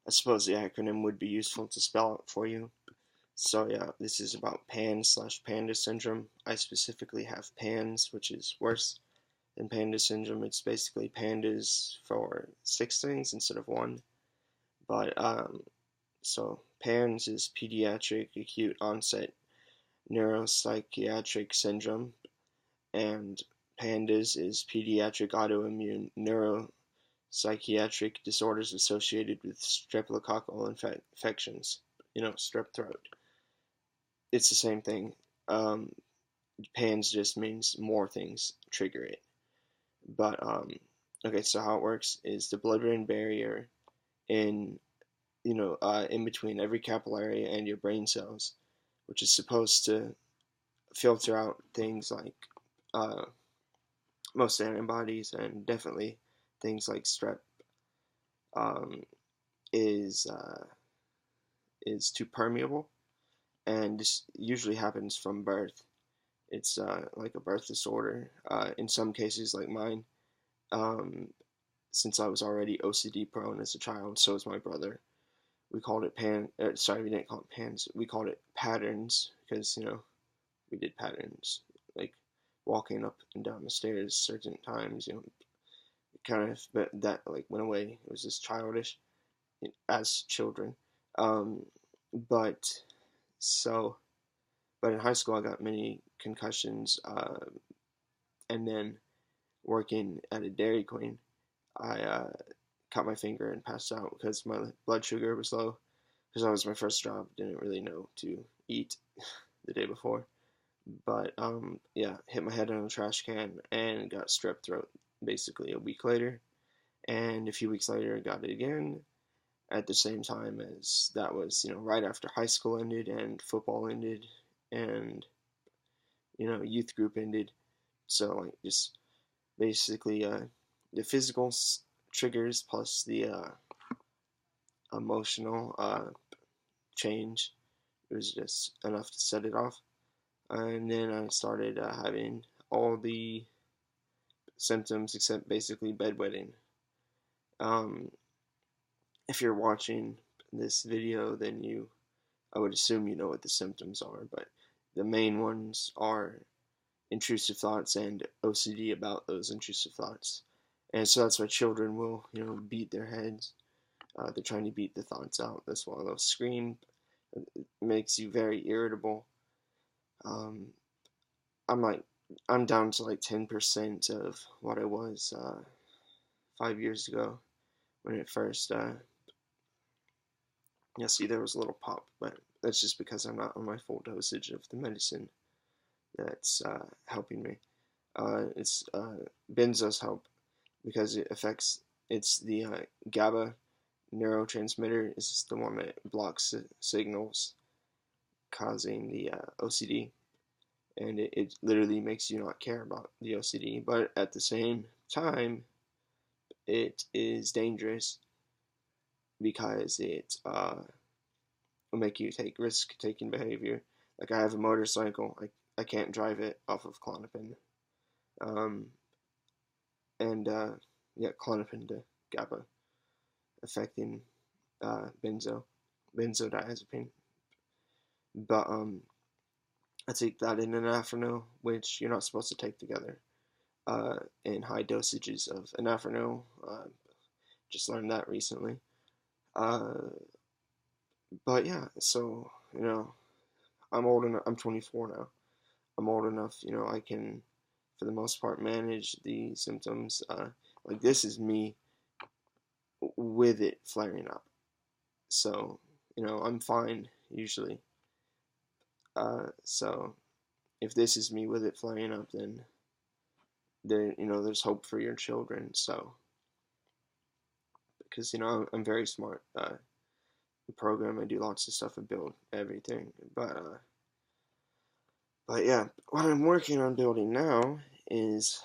I suppose the acronym would be useful to spell out for you. So yeah, this is about PAN/PANDA syndrome. I specifically have PANS, which is worse than PANDA syndrome. It's basically PANDAS for six things instead of one. But so PANS is pediatric acute onset neuropsychiatric syndrome, and PANDAS is pediatric autoimmune neuropsychiatric disorders associated with streptococcal infections. Strep throat. It's the same thing. Um, PANS just means more things trigger it. But okay, so how it works is the blood-brain barrier in in between every capillary and your brain cells, which is supposed to filter out things like uh, most antibodies and definitely things like strep, um, is is too permeable, and this usually happens from birth. It's like a birth disorder. In some cases, like mine, um, since I was already OCD prone as a child, so was my brother. We called it sorry, we didn't call it pans. We called it patterns because we did patterns like walking up and down the stairs certain times. Kind of, but that like went away. It was just childish as children. Um, but so, but in high school I got many concussions, and then working at a Dairy Queen, I cut my finger and passed out because my blood sugar was low. Because that was my first job, didn't really know to eat the day before. But yeah, hit my head on a trash can and got strep throat basically a week later. And a few weeks later, I got it again at the same time as that was, right after high school ended and football ended and, youth group ended. So, like, just basically the physical triggers plus the emotional change. It was just enough to set it off. And then I started having all the symptoms except basically bedwetting. Um, if you're watching this video, then I would assume you know what the symptoms are, but the main ones are intrusive thoughts and OCD about those intrusive thoughts. And so that's why children will, beat their heads. They're trying to beat the thoughts out. That's why they'll scream. It makes you very irritable. Um, I'm like, I'm down to like 10% of what I was 5 years ago when it first. Yeah, see, there was a little pop, but that's just because I'm not on my full dosage of the medicine that's helping me. It's benzos help because it affects. It's the GABA neurotransmitter is the one that blocks signals, causing the OCD, and it literally makes you not care about the OCD. But at the same time, it is dangerous because it will make you take risk-taking behavior. Like I have a motorcycle, I can't drive it off of Klonopin, um, and yeah, Klonopin to GABA affecting benzodiazepine. But I take that in anafranil, which you're not supposed to take together, in high dosages of anafranil. Just learned that recently. Uh, but yeah, so I'm old enough. I'm 24 now. I'm old enough. I can, for the most part, manage the symptoms. Like this is me with it flaring up. So I'm fine usually. So if this is me with it flaring up, then there's hope for your children. So because I'm very smart. Program. I do lots of stuff and build everything. But yeah, what I'm working on building now is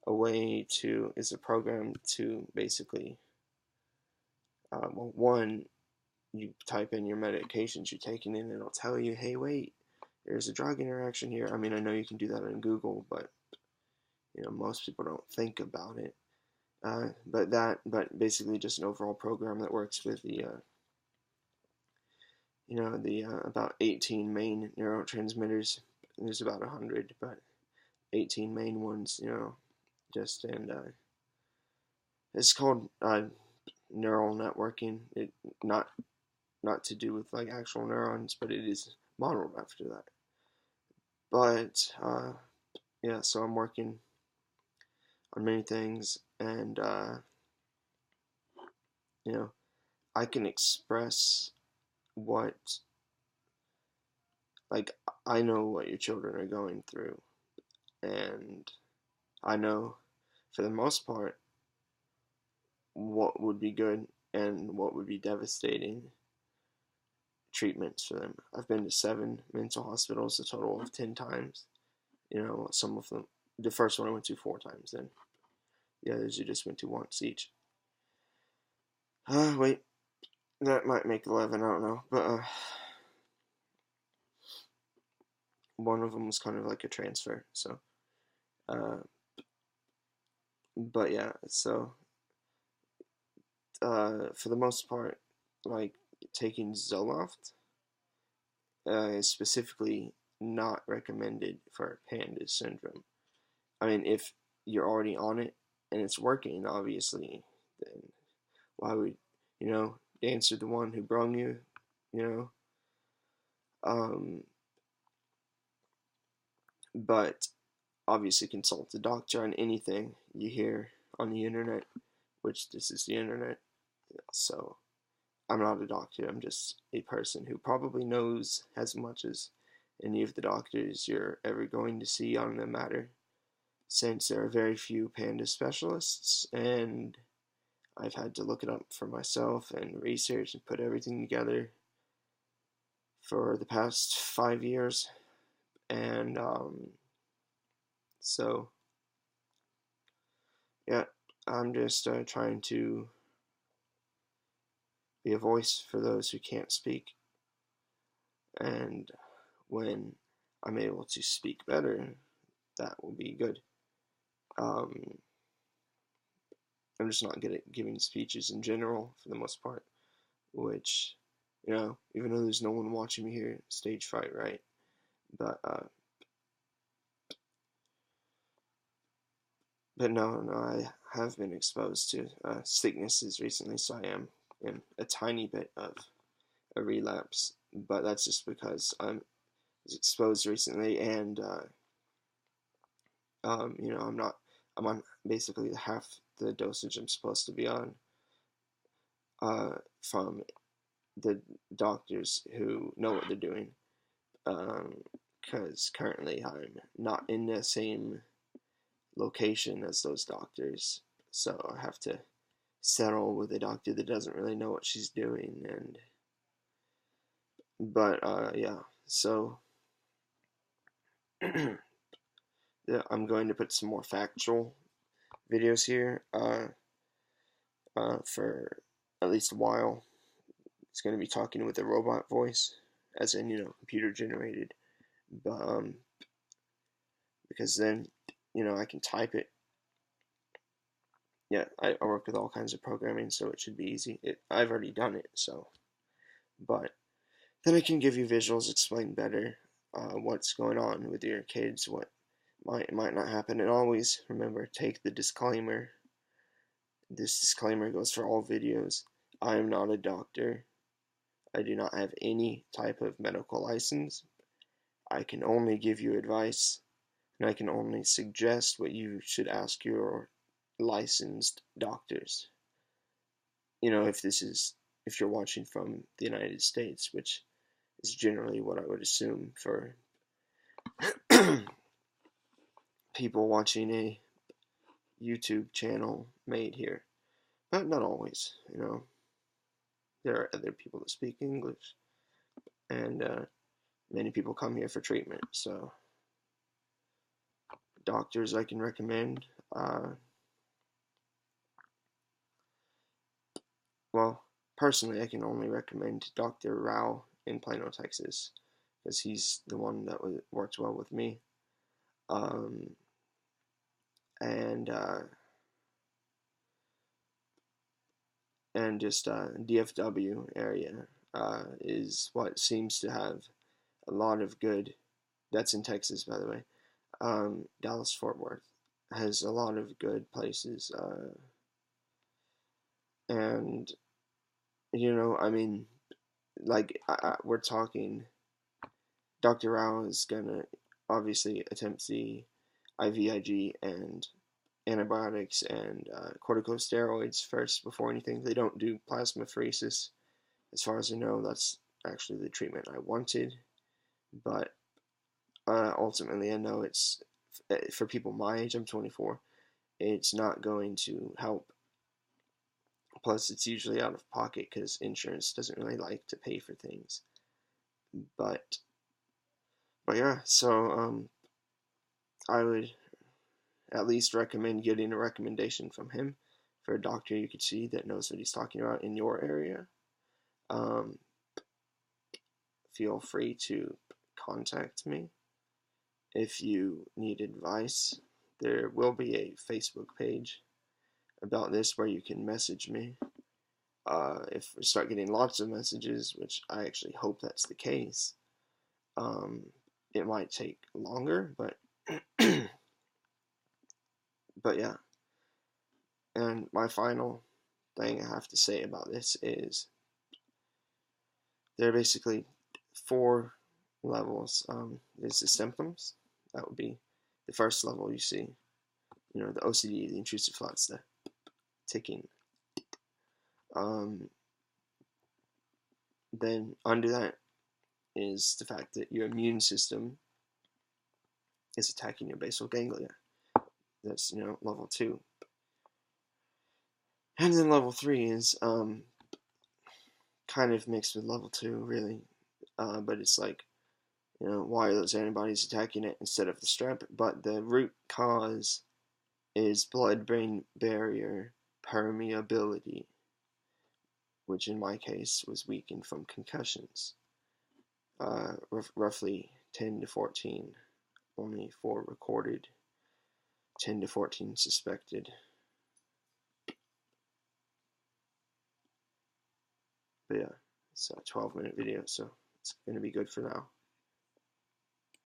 is a program to basically, well, one, you type in your medications you're taking in, and it'll tell you, hey, wait, there's a drug interaction here. I mean, I know you can do that on Google, but most people don't think about it. But basically just an overall program that works with the about 18 main neurotransmitters. There's about 100, but 18 main ones, just and it's called neural networking. It not not to do with like actual neurons, but it is modeled after that. But yeah, so I'm working on many things, and you know, I can express what like I know what your children are going through, and I know for the most part what would be good and what would be devastating treatments for them. I've been to 7 mental hospitals, a total of 10 times. Some of them, the first one I went to 4 times, then the others I just went to once each. Wait, that might make 11, I don't know. But one of them was kind of like a transfer, so. Uh, but yeah, so for the most part, like taking Zoloft is specifically not recommended for PANDAS syndrome. I mean, if you're already on it and it's working, obviously, then why would answer the one who brung you, you know? But obviously consult a doctor on anything you hear on the internet, which this is the internet. So I'm not a doctor. I'm just a person who probably knows as much as any of the doctors you're ever going to see on the matter, since there are very few panda specialists, and I've had to look it up for myself and research and put everything together for the past 5 years. And so, yeah, I'm just trying to be a voice for those who can't speak. And when I'm able to speak better, that will be good. Um, I'm just not good at giving speeches in general for the most part, which, even though there's no one watching me here, stage fright, right? But no, I have been exposed to sicknesses recently, so I am in a tiny bit of a relapse. But that's just because I was exposed recently, and I'm on basically half the dosage I'm supposed to be on from the doctors who know what they're doing. Because currently I'm not in the same location as those doctors, so I have to settle with a doctor that doesn't really know what she's doing. But yeah, so yeah, I'm going to put some more factual videos here for at least a while. It's going to be talking with a robot voice, as in computer generated, but because then I can type it. Yeah, I work with all kinds of programming, so it should be easy. I've already done it, so. But then I can give you visuals, explain better what's going on with your kids, what might not happen, and always remember, take the disclaimer. This disclaimer goes for all videos. I am not a doctor. I do not have any type of medical license. I can only give you advice, and I can only suggest what you should ask your licensed doctors. If you're watching from the United States, which is generally what I would assume for people watching a YouTube channel made here. But not always, There are other people that speak English, and many people come here for treatment. So, doctors I can recommend. Well, personally, I can only recommend Dr. Rao in Plano, Texas, because he's the one that works well with me. And and just DFW area is what seems to have a lot of good. That's in Texas, by the way. Dallas Fort Worth has a lot of good places, and I mean, like we're talking. Dr. Rao is gonna obviously attempt the IVIG and antibiotics and corticosteroids first before anything. They don't do plasmapheresis, as far as I know. That's actually the treatment I wanted, but ultimately I know it's for people my age. I'm 24. It's not going to help. Plus, it's usually out of pocket because insurance doesn't really like to pay for things. But yeah, so I would at least recommend getting a recommendation from him for a doctor you could see that knows what he's talking about in your area. Um, Feel free to contact me if you need advice. There will be a Facebook page about this where you can message me. If we start getting lots of messages, which I actually hope that's the case, it might take longer, but but yeah. And my final thing I have to say about this is there are basically 4 levels. There's the symptoms. That would be the first level you see. The OCD, the intrusive thoughts, the ticking. Then under that is the fact that your immune system is attacking your basal ganglia. That's level 2. And then level 3 is kind of mixed with level 2, really. But it's like, why are those antibodies attacking it instead of the strep? But the root cause is blood-brain barrier permeability, which in my case was weakened from concussions. Roughly 10 to 14, only 4 recorded, 10 to 14 suspected. But yeah, it's a 12-minute video, so it's going to be good for now.